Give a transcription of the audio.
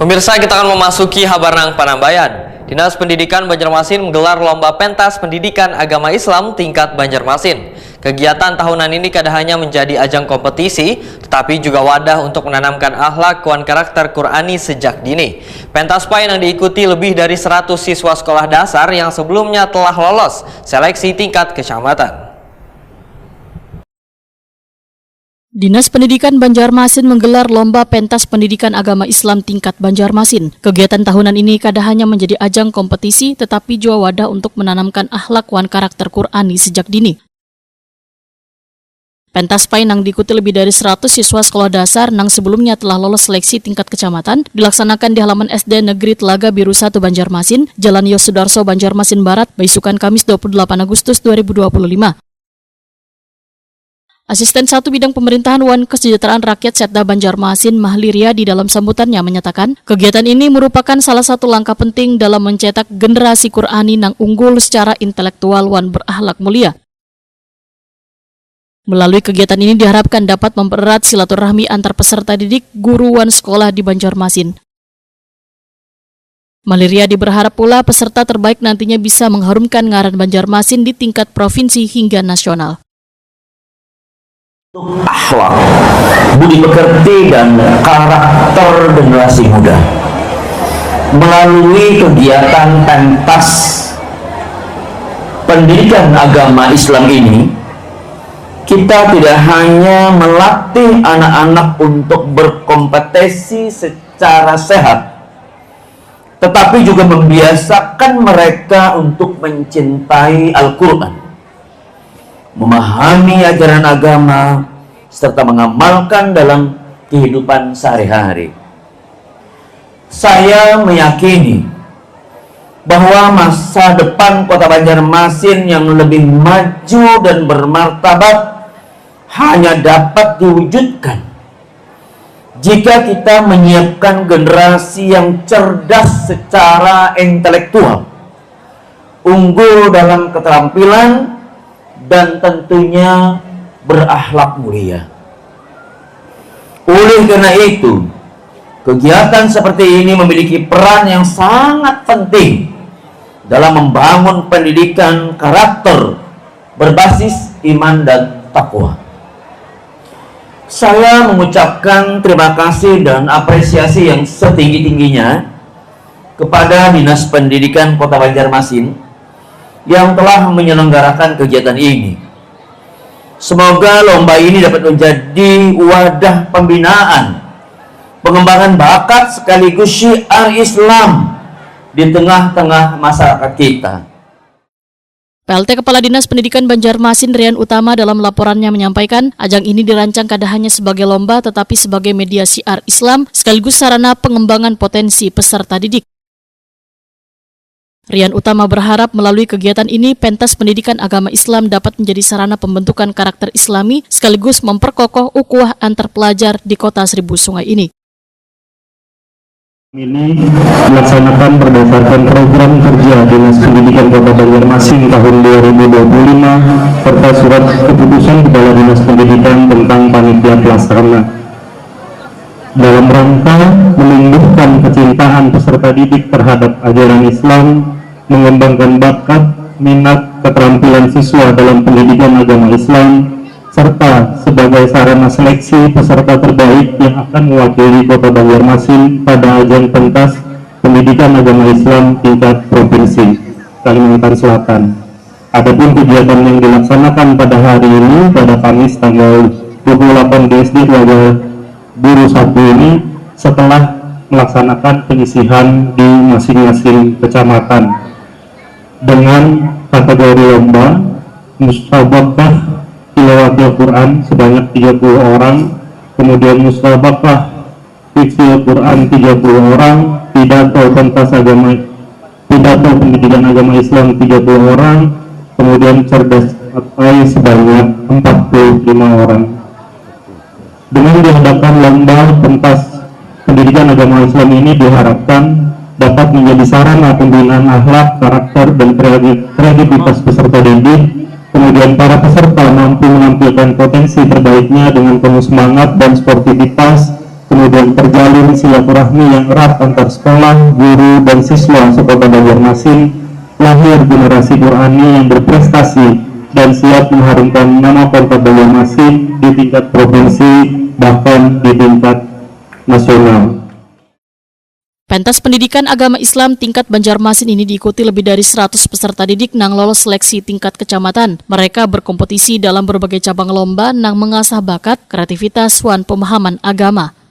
Pemirsa, kita akan memasuki Habarnang Panambayan. Dinas Pendidikan Banjarmasin menggelar lomba pentas pendidikan agama Islam tingkat Banjarmasin. Kegiatan tahunan ini tidak hanya menjadi ajang kompetisi, tetapi juga wadah untuk menanamkan akhlak dan karakter Qurani sejak dini. Pentas PAIN yang diikuti lebih dari 100 siswa sekolah dasar yang sebelumnya telah lolos seleksi tingkat kecamatan. Dinas Pendidikan Banjarmasin menggelar lomba pentas pendidikan agama Islam tingkat Banjarmasin. Kegiatan tahunan ini kada hanya menjadi ajang kompetisi, tetapi juga wadah untuk menanamkan akhlak dan karakter Qurani sejak dini. Pentas PAIN yang diikuti lebih dari 100 siswa sekolah dasar yang sebelumnya telah lolos seleksi tingkat kecamatan dilaksanakan di halaman SD Negeri Telaga Biru 1 Banjarmasin, Jalan Yosudarso, Banjarmasin Barat, Baisukan Kamis 28 Agustus 2025. Asisten 1 Bidang Pemerintahan dan Kesejahteraan Rakyat Setda Banjarmasin Mahliria di dalam sambutannya menyatakan, kegiatan ini merupakan salah satu langkah penting dalam mencetak generasi Qurani yang unggul secara intelektual dan berakhlak mulia. Melalui kegiatan ini diharapkan dapat mempererat silaturahmi antar peserta didik, guru dan sekolah di Banjarmasin. Mahliria berharap pula peserta terbaik nantinya bisa mengharumkan ngaran Banjarmasin di tingkat provinsi hingga nasional. Akhlak, budi pekerti dan karakter generasi muda. Melalui kegiatan pentas pendidikan agama Islam ini, kita tidak hanya melatih anak-anak untuk berkompetisi secara sehat, tetapi juga membiasakan mereka untuk mencintai Al-Quran, memahami ajaran agama, serta mengamalkan dalam kehidupan sehari-hari. Saya meyakini bahwa masa depan Kota Banjarmasin yang lebih maju dan bermartabat hanya dapat diwujudkan jika kita menyiapkan generasi yang cerdas secara intelektual, unggul dalam keterampilan, dan tentunya berakhlak mulia. Oleh karena itu, kegiatan seperti ini memiliki peran yang sangat penting dalam membangun pendidikan karakter berbasis iman dan takwa. Saya mengucapkan terima kasih dan apresiasi yang setinggi-tingginya kepada Dinas Pendidikan Kota Banjarmasin yang telah menyelenggarakan kegiatan ini. Semoga lomba ini dapat menjadi wadah pembinaan, pengembangan bakat sekaligus syiar Islam di tengah-tengah masyarakat kita. PLT Kepala Dinas Pendidikan Banjarmasin Rian Utama dalam laporannya menyampaikan, ajang ini dirancang kada hanya sebagai lomba tetapi sebagai media syiar Islam sekaligus sarana pengembangan potensi peserta didik. Rian Utama berharap melalui kegiatan ini pentas pendidikan agama Islam dapat menjadi sarana pembentukan karakter Islami sekaligus memperkokoh ukhuwah antar pelajar di Kota Seribu Sungai ini. Ini dilaksanakan berdasarkan program kerja Dinas Pendidikan Kota Banjarmasin tahun 2025 serta surat keputusan Kepala Dinas Pendidikan tentang panitia pelaksana. Dalam rangka menumbuhkan kecintaan peserta didik terhadap ajaran Islam, mengembangkan bakat, minat, keterampilan siswa dalam pendidikan agama Islam, serta sebagai sarana seleksi peserta terbaik yang akan mewakili Kota Banjarmasin pada ajang pentas pendidikan agama Islam tingkat provinsi Kalimantan Selatan. Adapun kegiatan yang dilaksanakan pada hari ini pada Kamis tanggal 28 BSD Telaga Biru 1 ini setelah melaksanakan penyisihan di masing-masing kecamatan dengan kategori lomba musabaqah tilawah Al-Quran sebanyak 30 orang, kemudian musabaqah hifdzul Quran 30 orang, pidato pendidikan agama Islam 30 orang, kemudian cerdas atai sebanyak 45 orang. Dengan diadakan lomba pentas pendidikan agama Islam ini diharapkan dapat menjadi sarana pembinaan akhlak, karakter, dan kreativitas peserta didik. Kemudian para peserta mampu menampilkan potensi terbaiknya dengan penuh semangat dan sportivitas. Kemudian kemudian terjalin silaturahmi yang erat antar sekolah, guru, dan siswa sekota Banjarmasin, lahir generasi Qurani yang berprestasi dan siap mengharumkan nama kota Banjarmasin di tingkat provinsi, bahkan di tingkat nasional. Pentas Pendidikan Agama Islam tingkat Banjarmasin ini diikuti lebih dari 100 peserta didik nang lolos seleksi tingkat kecamatan. Mereka berkompetisi dalam berbagai cabang lomba nang mengasah bakat, kreativitas, wan pemahaman agama.